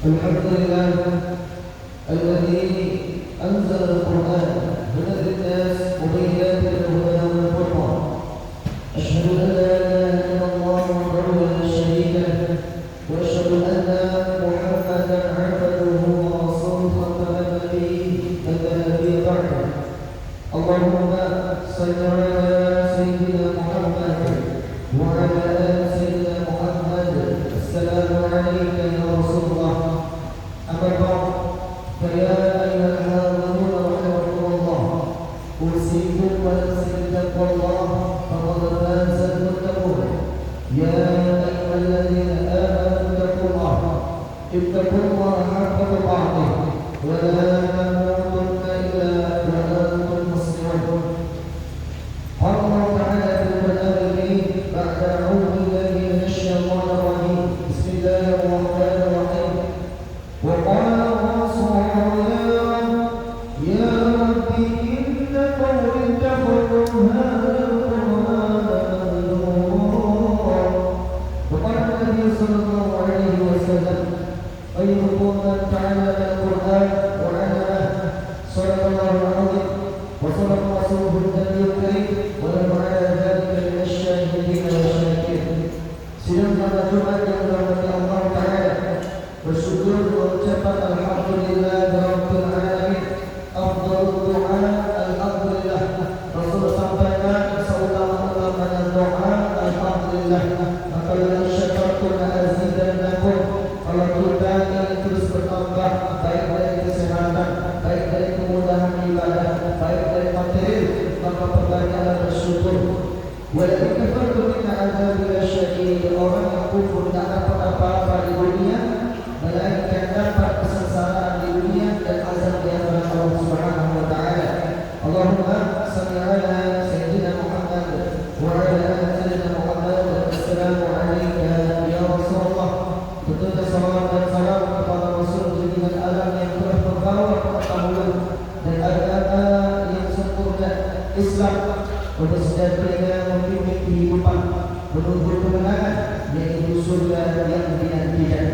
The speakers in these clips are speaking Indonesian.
الحمد لله الذي أنزل القرآن هدى للناس وبينات الهدى والفرقان. أشهد أن لا إله إلا الله وحده لا شريك له، وأشهد أن محمدا عبده ورسوله خاتم النبيين بعده. اللهم صل على سيدنا محمد وعلى آل سيدنا محمد. السلام عليك يا رسول الله. أما بعد فيا أيها الحاضرون رحمكم الله، أوصيكم ونفسي بتقوى الله فقد فاز المتقون. يا أيها الذين آمنوا اتقوا الله حق تقاته ولا تموتن إلا وأنتم مسلمون. قال الله تعالى في القرآن الكريم بعد أعوذ بالله من الشيطان الرجيم. بسم الله الرحمن الرحيم. وقال الرسول يا رب إن قومي اتخذوا هذا القرآن مهجورا. وقال النبي صلى الله عليه وسلم خيركم من تعلم القرآن وعلمه. صدق الله العظيم وصدق رسوله النبي الكريم ونحن على ذلك من الشاهدين والشاكرين. Sidang pada Jumat yang dirahmati Allah Ta'ala, bersyukur mengucapkan alhamdulillah rabbil alamin. Afdhalul du'a alhamdulillah. Rasul sampaikan seutama-utamanya doa alhamdulillah. Maka la syakartum la azidannakum. Kalau kita ingin terus bertambah, baik dari kesehatan, baik dari kemudahan ibadah, baik dari materi, maka perbanyaklah bersyukur. Walaupun kafartu min adzabil syadid, orang yang kufur tak dapat apa-apa di dunia, melainkan dapat kesengsaraan di dunia dan azab di akhirat Allah Subhanahu wa taala. Allahumma shalli ala sayyidina Muhammad wa ala ali sayyidina Muhammad. Assalamu alayka ya Rasulullah. Tentunya salawat dan salam kepada Rasul junjungan alam yang telah membawa pengetahuan dan agama yang sempurna Islam untuk sejatinya membimbing kehidupan menuju kemenangan, yaitu surga yang dinantikan.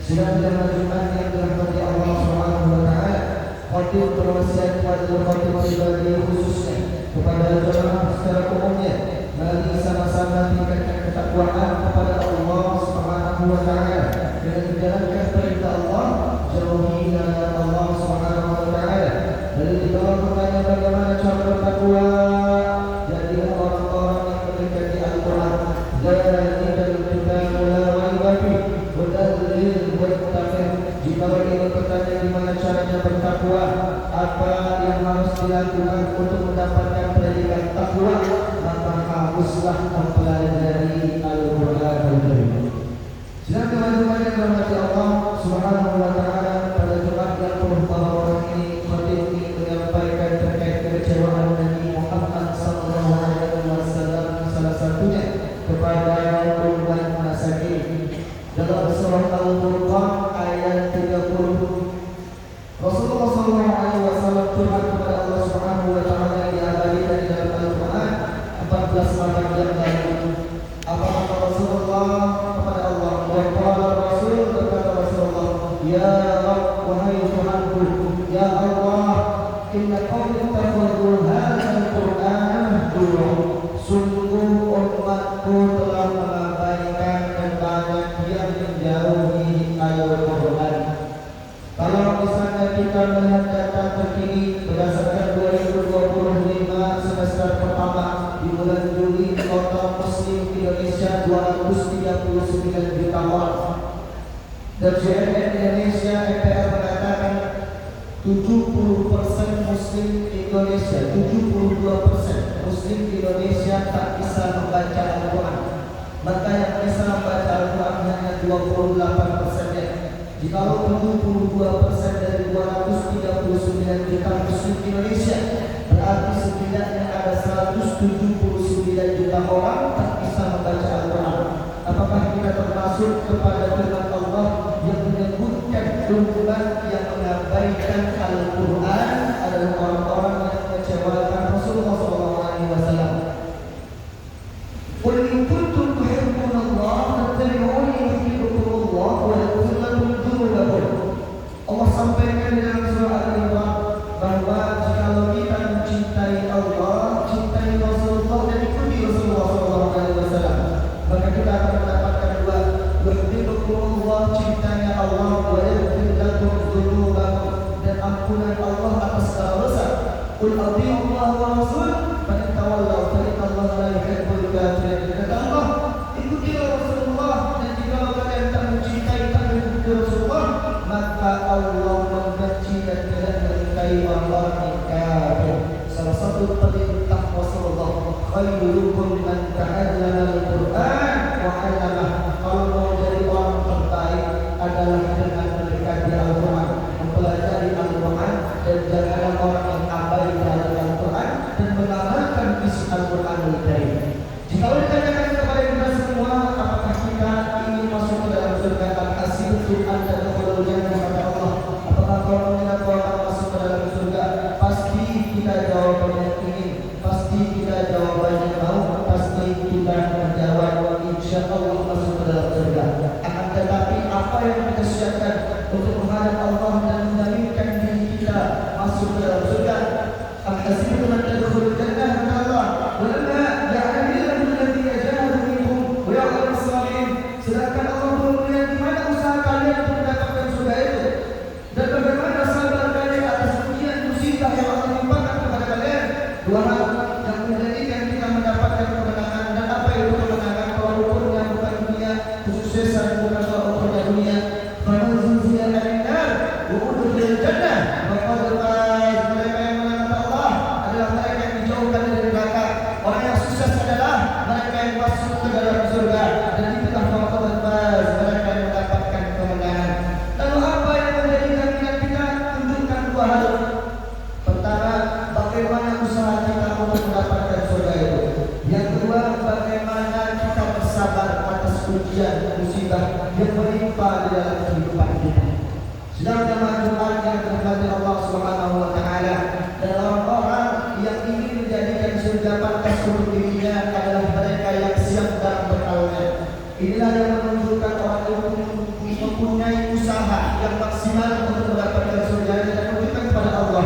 Sidang dalam Jumat yang dirahmati Allah Subhanahu wa taala, khatib berwasiat kepada khatib pribadi khususnya kepada jemaah secara umumnya, mari sama-sama tingkatkan ketakwaan kepada Allah Subhanahu wa taala dengan menjalankan perintah Allah, jauhi larangan Allah Subhanahu wa taala. Lalu dijawab pertanyaan bagaimana cara bertakwa. Jadilah orang-orang yang mendekati Al-Quran. Zalikal kitabu la raiba fihi hudal lil muttaqin. Jika ingin bertanya di mana caranya bertakwa, apa yang harus dilakukan untuk mendapatkan predikat takwa, maka haruslah mempelajari Al-Quran Al-Karim. Silakan teman-teman yang dirahmati Allah Subhanahu wa taala, pada Jumat yang penuh pahala ini, khatib ingin menyampaikan terkait kekecewaan Nabi Muhammad sallallahu alaihi wasallam, salah satunya kepada umat masakin. Dalam surah Al-Furqan ayat 30, Rasulullah sallallahu alaihi wasallam curhat kepada Allah Subhanahu wa taala yang diabadikan di dalam Al-Quran 14 malam yang lalu. Apa kata Rasulullah kepada Allah? Waqala Rasul, berkata Rasulullah, ya Rabb, wahai Tuhanku, ya Allah, inna qaumi ittakhadhu hadzal Qur'ana mahjura. Sungguh umatku telah mengabaikan dan banyak yang menjauhi Al-Quran. Kalau misalnya kita melihat data terkini berdasarkan 2025 semester pertama di bulan Juli, total Muslim Indonesia 239 juta orang. Dan CNN Indonesia MPR mengatakan 70% Muslim Indonesia, 72% Muslim Indonesia tak bisa membaca Al-Quran. Maka yang bisa membaca Al-Quran hanya 28%-nya. Jikalau 72% dari 239 juta Muslim Indonesia, berarti setidaknya ada 179 juta orang tak bisa membaca Al-Quran. Apakah kita termasuk kepada firman Allah yang menyebutkan umat yang mengabaikan Al-Quran adalah orang-orang yang mengecewakan Rasulullah SAW? Qul in kuntum tuhibbuna Allah fattabi'uni yuhibbukum Allah wa yaghfir lakum dhunubakum. ciptanya Allah, wa yaghfir lakum dzunubakum, dan ampunan Allah atas segala dosa. Qul atii'u Allah wa rasul fa in tawallaw fa inna Allah la yuhibbul kafirin. Kata Allah, ikutilah Rasulullah, dan jika kalian tak mencintai, tak mengikuti Rasulullah, maka Allah membenci dan tidak menyukai orang kafir. Salah satu perintah Rasulullah, khairukum man ta'allama al-Qur'an wa 'allamahu. Kalau mau jadi orang terbaik adalah dengan mendekati Al-Quran, mempelajari Al-Quran, dan janganlah orang yang abai terhadap Al-Quran dan mengamalkan isi Al-Quran Al-Karim. Jika ditanyakan kepada kita semua, apakah kita ingin masuk ke dalam surga? Al-hasibtum an tadkhulul jannah, kata Allah. Apakah kau mengira kau akan masuk ke dalam surga? Pasti kita jawabannya ingin, pasti kita jawabannya mau, pasti kita menjawab insyaallah masuk ke dalam surga. Akan tetapi apa yang kita siapkan untuk menghadap Allah dan menjaminkan diri kita masuk ke dalam surga? Al-hasibtum an tadkhulul jannah, kata Allah. Walamma ya'lamillahu alladhina jahadu minkum wa ya'lamu as-sabirin. Sedangkan Allah belum melihat di mana usaha kalian untuk mendapatkan surga itu, dan bagaimana sabar kalian atas ujian musibah yang Allah timpakan kepada kalian. Dua hal yang menjadikan kita mendapatkan kemenangan. Dan apa itu kemenangan? Walaupun yang bukan dunia, kesuksesan bukan soal ukurnya dunia. Faman zuhziha 'anil nar wa udkhilal jannah faqad faz. Mereka yang menang, kata Allah, adalah mereka yang dijauhkan dari neraka. Orang yang sukses adalah mereka yang masuk ke dalam surga, dan itulah faqad faz, mereka yang mendapatkan kemenangan. Lalu apa yang menjadi jaminan kita? Tunjukkan dua hal. Pertama, bagaimana usaha kita untuk mendapatkan surga itu. Yang kedua, bagaimana kita bersabar atas ujian musibah yang menimpa di dalam kehidupan kita. Sedang jemaah Jumat yang dirahmati Allah Subhanahu wa taala, dan orang-orang yang ingin menjadikan surga pantas untuk dirinya adalah mereka yang siap dalam bekalnya. Inilah yang menunjukkan orang itu mempunyai usaha yang maksimal untuk mendapatkan surga dan menunjukkan kepada Allah.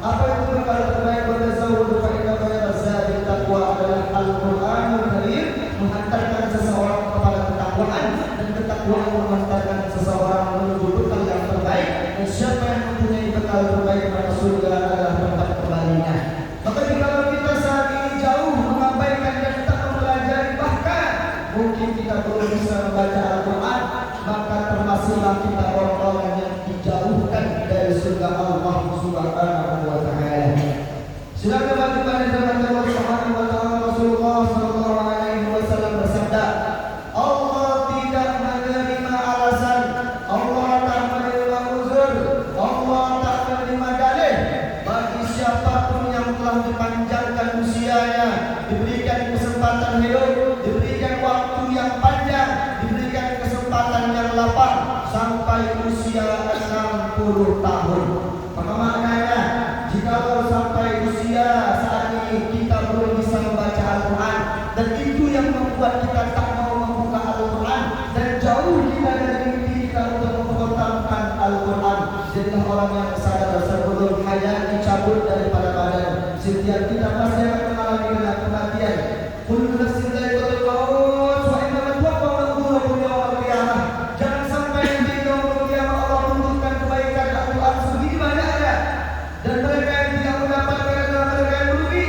Apa itu bekal terbaik? Bertazawwud fa inna khairaz zadi taqwa, adalah Al-Qur'anul Karim, menghantarkan seseorang kepada ketakwaan, dan ketakwaan menghantarkan seseorang menuju bekal yang terbaik. Dan siapa yang mempunyai bekal terbaik, maka surga adalah tempat kembalinya. Maka jika kita saat ini jauh mengabaikan dan tak mempelajari, bahkan mungkin kita belum bisa membaca Al-Quran, maka termasuklah kita orang-orang yang dijauhkan dari surga Allah Subhanahu wa taala. Silakan bagi pada zaman Allah Subhanahu wa taala, Rasulullah sallallahu alaihi wasallam bersabda, Allah tidak menerima alasan, Allah tak menerima uzur, Allah tak menerima dalih bagi siapapun yang telah dipanjangkan usianya, diberikan kesempatan hidup, diberikan waktu yang panjang, diberikan kesempatan yang lapang sampai usia 60 tahun. Maka maknanya, jika sampai usia saat ini kita belum bisa membaca Al-Quran, dan itu yang membuat kita tak mau membuka Al-Quran, dan jauh kita dari mimpi kita untuk mempertahankan Al-Quran, jadilah orang yang sadar sebelum hayat dicabut daripada badan. Setiap kita pasti akan mengalami kematian. Kullu nafsin dha'iqatul maut wa innamal tuwaffawna ujurakum yawmal qiyamah. Jangan sampai di yaumul qiyamah Allah tunjukkan kebaikan Al-Quran sebegini banyaknya, dan mereka yang tidak mendapatkan adalah mereka yang merugi.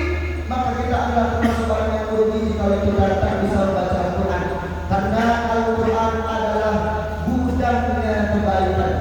Maka kita adalah termasuk orang yang merugi kalau kita tak bisa membaca Al-Quran, karena Al-Quran adalah gudangnya kebaikan,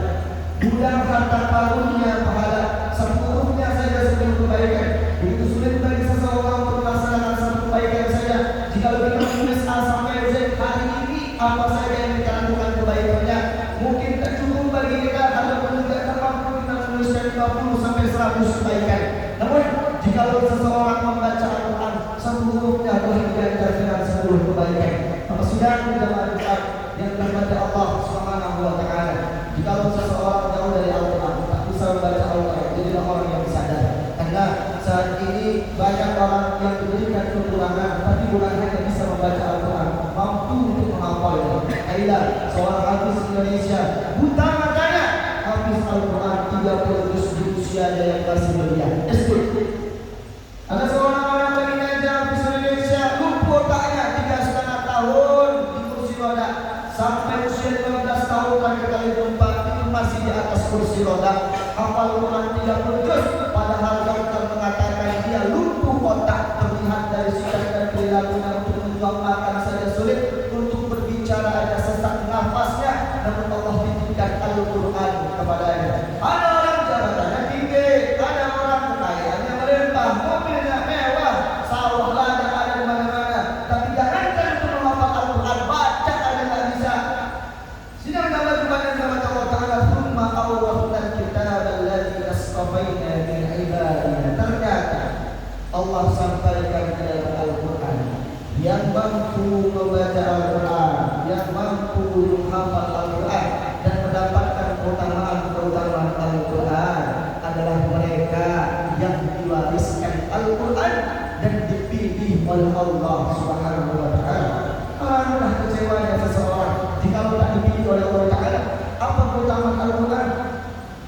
gudang harta karunnya pahala. Seluruhnya saja sebelum kebaikan. Begitu sulit bagi seseorang untuk melaksanakan satu kebaikan saja. Jika kita menulis A sampai Z hari ini, apa saja yang kita lakukan kebaikannya, mungkin tak cukup bagi kita, ataupun tidak mampu kita menuliskan 50 sampai 100 kebaikan. Namun jika seseorang membaca Al-Quran, seluruhnya boleh diajarkan 10 kebaikan. Maka sudah jemaah Jumat yang dirahmati Allah Subhanahu wa taala, jika seseorang jauh dari Al-Quran, tak bisa membaca Al-Quran, jadilah orang yang sadar. Karena saat ini banyak orang yang diberikan kekurangan, tapi bukan hanya bisa membaca Al-Quran, mampu untuk menghafalnya. Aida, seorang hafiz Indonesia, buta matanya, hafiz Al-Quran 30 juz di usianya yang masih belia SD. Ada seorang orang penginjil hafiz Indonesia, lumpuh otaknya 3,5 tahun di kursi roda, sampai usia 15 tahun kan kali gempa itu masih di atas kursi roda, hafal Quran 30 juz, padahal dokter mengatakan dia lumpuh otak, terlihat dari sikap dan perilakunya untuk menyuap makan saja sulit, untuk berbicara ada sesak nafasnya, namun Allah titipkan Al-Quran kepadanya. Ada orang jabatannya tinggi, ada orang kekayaannya melimpah, mobilnya mewah, sawah ladang ada di mana-mana, tapi jangankan untuk menghafal Al-Quran, baca aja nggak bisa. Sidang dapat kepada Allah Ta'ala, "Tsumma awrasna al-kitaba alladzi astafaina min ibadina." Ternyata Allah sampaikan di dalam Al-Quran yang mampu membaca Al-Quran, yang mampu menghafal Al-Quran dan mendapatkan keutamaan Al-Quran adalah mereka yang diwariskan Al-Quran dan dipilih oleh Allah Subhanahu wa Ta'ala. Alangkah kecewanya seseorang jika tak dipilih oleh Allah Ta'ala. Apa keutamaan Al-Quran?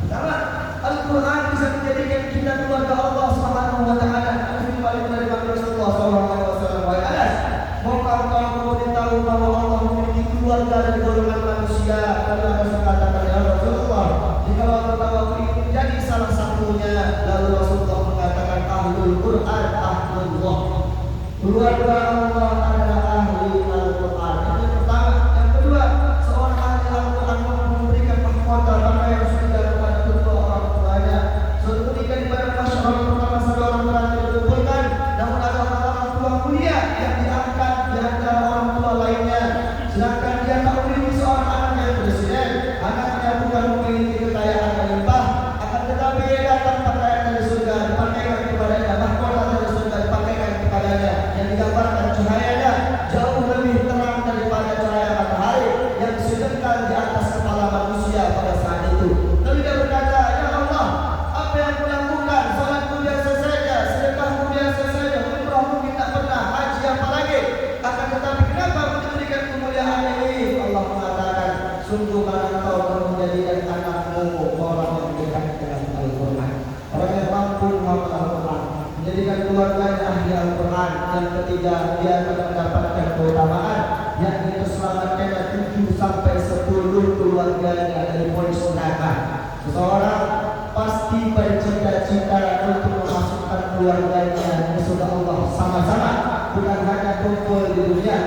Pertama, Al-Quran bisa menjadikan kita keluarga Allah Subhanahu wa Ta'ala. Ini balik dari Rasulullah SAW. Maukah kamu tahu bahwa Allah memiliki keluarga dari golongan manusia? Lalu Rasul mengatakan, ya Rasulullah, jika Allah tahu ini menjadi salah satunya. Lalu Rasulullah mengatakan, ahlul Quran, ahlullah. Keluarga Allah adalah ahli Al-Quran. Yang pertama. Yang kedua, seorang ahli Al-Quran memberikan mahkota maka yang sudah kepada kedua orang tuanya. Suatu ketika di pada masyarakat pertama saja orang tua dikumpulkan, namun ada orang tua mulia yang diangkat di antara orang tua lainnya. Sedangkan dia tak memiliki seorang anak yang presiden, anaknya bukan memiliki kekayaan melimpah, akan tetapi dia datang pakaian dari surga dipakaikan kepadanya, mahkota dari surga dipakaikan kepadanya, yang digambarkan cahayanya jauh lebih terang daripada cahaya matahari yang sedengkal di atas kepala manusia pada saat itu. Lalu dia berkata, ya Allah, apa yang kulakukan? Salatku biasa saja, sedekahku biasa saja, umrahku tak pernah, haji apalagi. Akan tetapi kenapa diberikan kemuliaan ini? Allah mengatakan, sungguh karena engkau telah menjadikan anakmu orang yang dekat dengan Al-Quran, orang yang mampu menghafal Al-Quran, menjadikan keluarganya ahli Al-Quran. Yang ketiga, dia akan mendapatkan keutamaan yakni terselamatkan 7 sampai 10 keluarganya dari polis neraka. Seseorang pasti bercita-cita untuk memasukkan keluarganya ke surga Allah sama-sama, bukan hanya kumpul di dunia.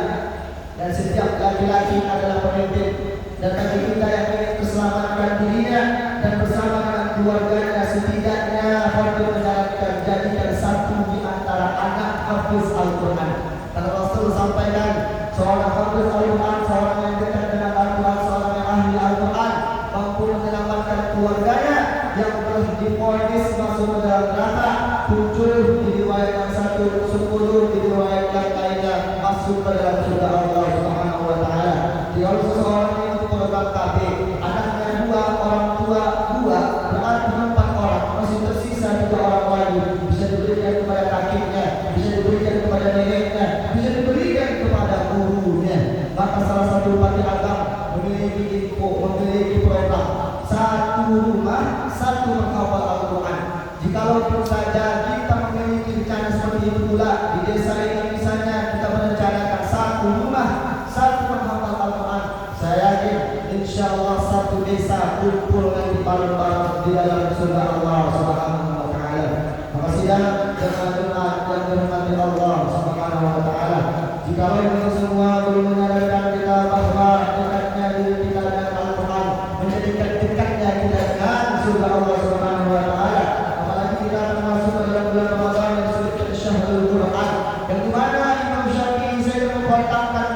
Dan setiap laki-laki adalah pemimpin, dan bagi kita yang ingin terselamatkan dirinya dan bersama dengan keluarganya, setidaknya harus menjalankan jadikan satu di antara anak hafiz Al-Quran. Karena Rasul sampaikan, seorang hafiz Al-Quran, seorang yang dekat dengan Al-Quran, seorang yang ahli Al-Quran, mampu menyelamatkan keluarganya yang telah divonis masuk ke dalam neraka. 7 di riwayat yang satu, 10 di riwayat yang lainnya masuk ke dalam surga Allah Subhanahu wa Ta'ala. Jika seseorang itu program KB, anaknya 2, orang tua 2, berarti 4 orang, masih tersisa 3 orang lagi. Bisa diberikan kepada kakeknya, bisa diberikan kepada neneknya, bisa diberikan kepada gurunya. Maka salah satu bupati agam memiliki info, memiliki program satu rumah, satu menghafal Al-Quran. Jikalau saja kita memiliki rencana seperti itu pula di desa ini, misalnya kita merencanakan satu rumah, satu menghafal Al-Quran, saya yakin insya Allah satu desa kumpul di bareng-bareng di dalam surga Allah Subhanahu wa Ta'ala. Maka sidang jemaah yang dirahmati Allah Subhanahu wa Ta'ala, jikalau ini semua belum menyadarkan kita bahwa dekatnya diri kita dengan Al-Quran menjadikan dekatnya kita dengan surga Allah Subhanahu wa Ta'ala. Apalagi kita akan masuk ke dalam bulan Ramadan yang disebut Syahrul Quran, yang dimana Imam Syafi'i saya mengkhatamkan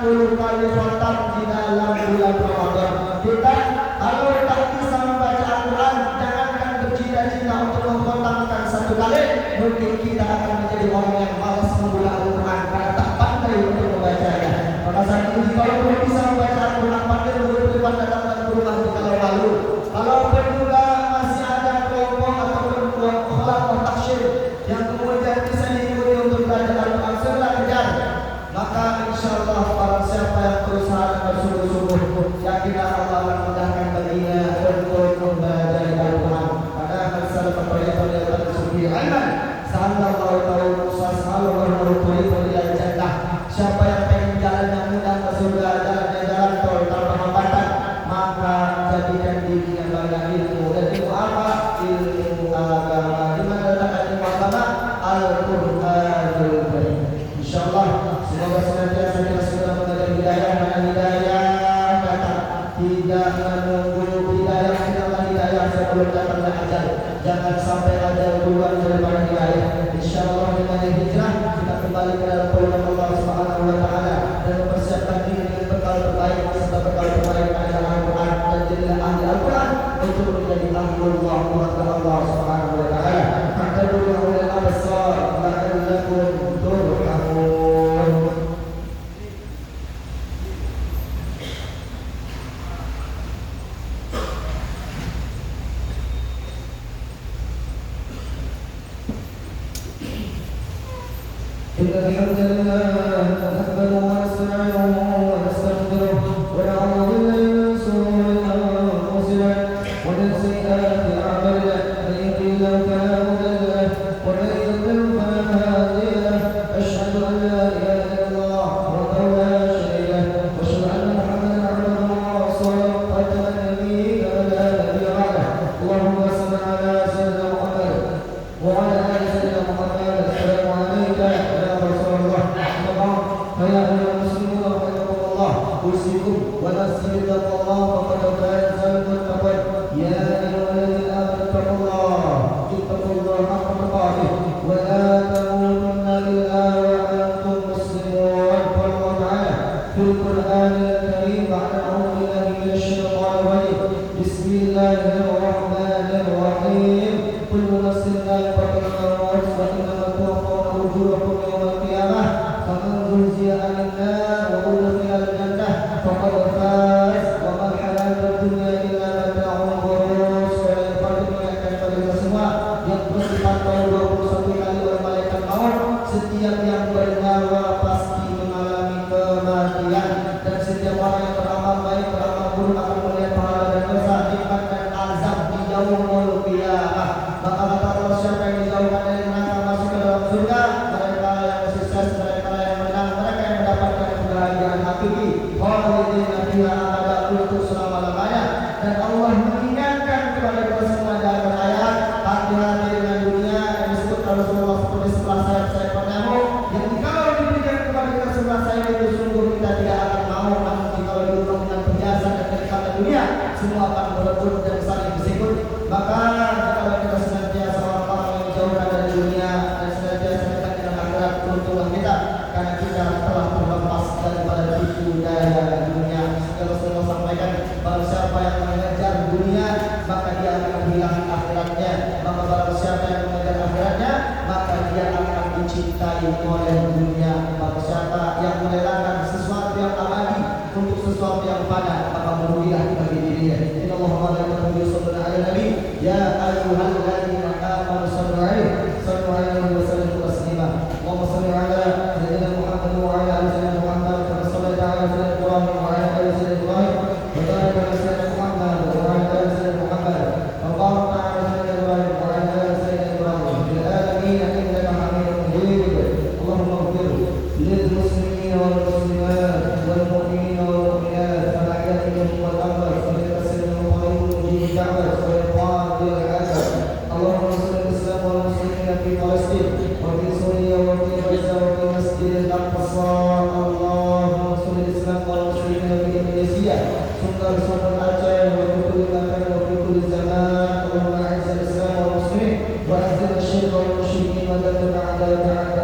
60 kali khatam di dalam bulan Ramadan. Kita kalau tak bisa membaca Al-Quran, jangankan bercita-cita untuk mengkhatamkan 1 kali, mungkin kita akan menjadi orang yang malas membaca Al-Quran karena tak pandai untuk membacanya. Maka saat ini kalau belum bisa membaca Al-Quran, pandai berdepan datang ke rumah di kalau lalu. Kalau juga masih ada kelompok ataupun kelompok taksir yang kemudian bisa diikuti untuk belajar Al-Quran, segera kejar. Maka insya Allah barang siapa yang berusaha bersungguh-sungguh, yakinlah Allah akan mudahkan baginya untuk membaca Al-Quran. Padahal salah pertanyaan yang tersebut ilman, sallallahu alaihi wasallam. Siapa yang pengen jalan yang mudah ke surga, jalan tol tanpa hambatan, maka jadikan dirinya banyak ilmu. Dan ilmu apa? Ilmu agama. Di mana letakkan ilmu agama? Al-Qur'anul Karim. Insyaallah semoga senantiasa kita semua mengajar hidayah, mana hidayah datang, tidak menunggu hidayah, tidaklah hidayah sebelum datangnya ajal. Jangan sampai ada duluan daripada hidayah. Insyaallah dengan hijrah kita kembali ke dalam perintah Allah Subhanahu wa taala dan mempersiapkan diri dengan bekal terbaik serta bekal terbaik adalah Al-Qur'an, dan jadilah ahli Al-Qur'an untuk menjadi ahlullah kepada Allah Subhanahu wa taala. Fa'tabiru ulil absar la'allakum turhamun. إن الحمد لله نحمده ونستعينه ونستغفره ونعوذ بالله من شرور أنفسنا ومن سيئات أعمالنا من يهده الله فلا مضل له ومن يضلل فلا هادي له أشهد أن لا إله إلا الله وحده لا شريك له وأشهد أن محمدا عبده ورسوله خاتم النبيين لا نبي بعده اللهم صل على سيدنا محمد وعلى آل سيدنا محمد السلام عليك يا رسول الله أما بعد فيا أيها المسلمون رحمكم الله أوصيكم ونفسي بتقوى الله فقد فاز المتقون يا أيها الذين آمنوا اتقوا الله حق تقاته ولا تموتن إلا وأنتم مسلمون. قال الله تعالى في القرآن الكريم بعد أعوذ بالله من الشيطان الرجيم بسم الله الرحمن الرحيم كل نفس ذائقة الموت وإنما توفون أجوركم يوم القيامة فمن زحزح عن النار وأدخل الجنة فقد فاز وما الحياة الدنيا إلا متاع الغرور. Sekali lagi mengingatkan kepada kita semua yang bersifat tahun 21 kali oleh malaikat maut, setiap yang bernyawa pasti mengalami kematian, dan setiap orang yang beramal baik beramal buruk akan melihat pahala dan dosa, nikmat dan azab di yaumul qiyamah. Maka kata Allah, siapa yang dijauhkan dari neraka masuk ke dalam surga, mereka yang sukses, mereka yang menang, mereka yang mendapatkan kebahagiaan hakiki, khalidina fiha abada, untuk selama-lamanya. Dan Allah mengingatkan kepada kita semua dalam ayat, hati-hati dengan dunia yang disebut Rasulullah seperti sebelah sayap-sayap nyamuk, yang jika diberikan kepada kita sebelah sayap itu sungguh kita tidak akan mau, namun jika diulang dengan perhiasan dan kenikmatan dunia, semua akan berebut dan saling bersikut. Maka jika kita senantiasa orang-orang yang dijauhkan dari dunia dan senantiasa dekat dengan akhirat, beruntunglah kita, karena kita telah terlepas daripada tipu daya dunia. Sehingga Rasulullah sampaikan, barang siapa yang mengejar dunia maka dia akan kehilangan akhiratnya, maka barang siapa yang mengejar akhiratnya maka dia akan dicintai oleh dunia. Barang siapa yang merelakan sesuatu yang abadi untuk sesuatu yang fana, maka merugilah bagi dirinya. Inna Allah wa malaikatahu yusholluna 'alan nabi ya ayyuhalladzina amanu sallu 'alaihi wa sallimu taslima. Allahumma shalli 'ala sayyidina Muhammad wa 'ala ali sayyidina Muhammad kama shallaita 'ala sayyidina Ibrahim wa 'ala ali sayyidina Ibrahim wa barik 'ala sayyidina Muhammad wa 'ala ali sayyidina Muhammad wa barik 'ala sayyidina Ibrahim wa 'ala ali sayyidina Ibrahim fil alamin innaka Hamidum Majid. Allahumma ighfir lil muslimin wal muslimat wal mu'minina wal mu'minat wal ahya'i minhum wal amwat wa bil taslimin wa mujib da'wat wa iqamil adab. Allahumma salli al-islam wal muslimin fi Palestin wa fi Suria wa fi Gaza wa fi Masjid al-Aqsa. Allahumma salli al-islam wal muslimin fi Indonesia Sumbar Sumbar Aceh wa fi kulli makan wa fi kulli zaman. Allahumma a'izz al-islam wal muslimin wa azil ash-shirka wal musyrikin wa dammir a'da'aka